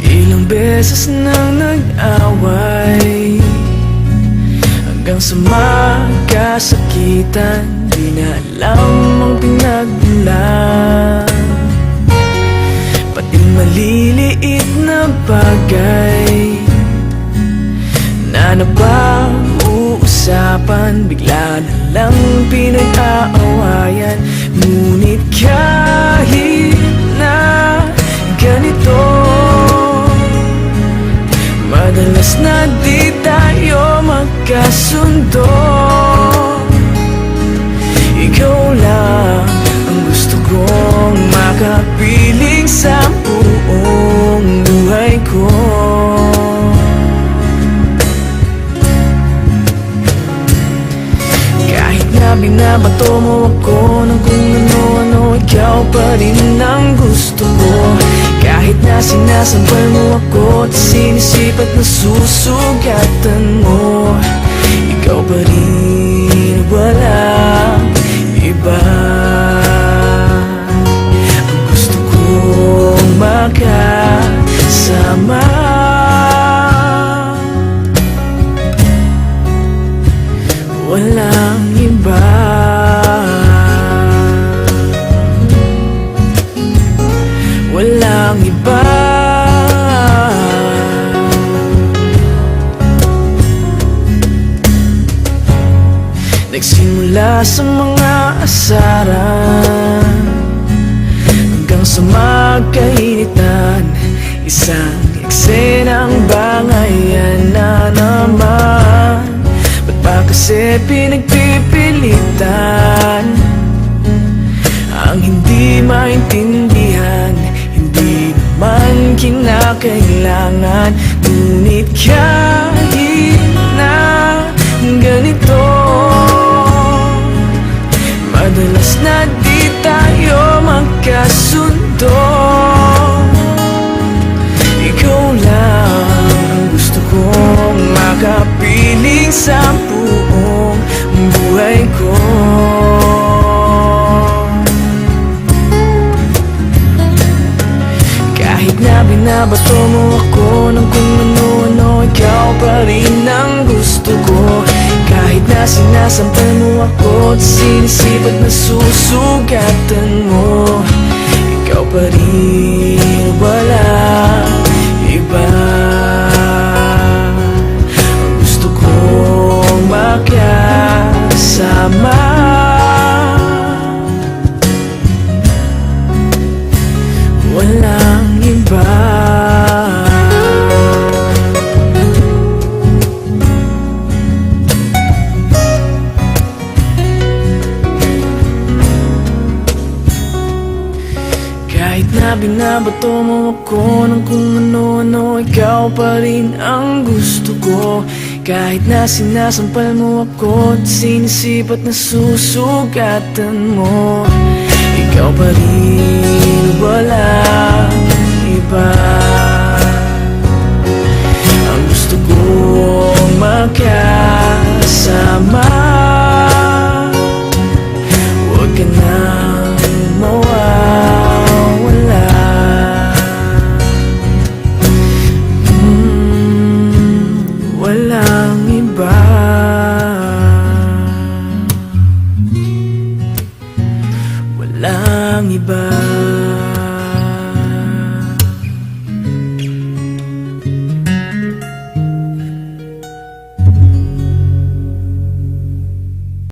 Ilang beses nang nag-away hanggang sa magkasakitan, di na alam ang pinagmulan. Pati maliliit na bagay na napag-uusapan, bigla na lang pinag-aawayan. Ngunit kahit na ganito, madalas na di tayo magkasundo. Ikaw lang ang gusto kong makapiling sa buong buhay ko. Kahit na binabato mo ako ng kung ano-ano, ikaw pa rin ang gusto ko. Kahit na sinasampal mo ako at sinisipat na susugatan mo, ikaw pa rin, walang iba. Ang gusto kong makasama, walang iba. Walang iba. Nagsimula sa mga asaran hanggang sa magkainitan, isang eksenang bangayan na naman. Ba't ba kasi pinagpipilitan ang hindi maintindihan? Hindi naman kinakailangan. Ngunit kahit na ganito, madalas na di tayo magkasundo. Ikaw lang ang gusto kong makapiling sa buong buhay ko. Kahit na binabato mo ako ng kung ano-ano, ikaw pa rin ang gusto ko. Kahit na sinasampal mo ako at sinisipat na susugatan mo, ikaw pa rin, walang iba. Ang gusto kong makasama, walang iba. Kahit na binabato mo ako ng kung ano-ano, ikaw pa rin ang gusto ko. Kahit na sinasampal mo ako at sinisipat na susugatan mo, ikaw pa rin, walang iba. Ang gusto kong makasama, huwag ka nang mawawala. Walang iba. Walang iba.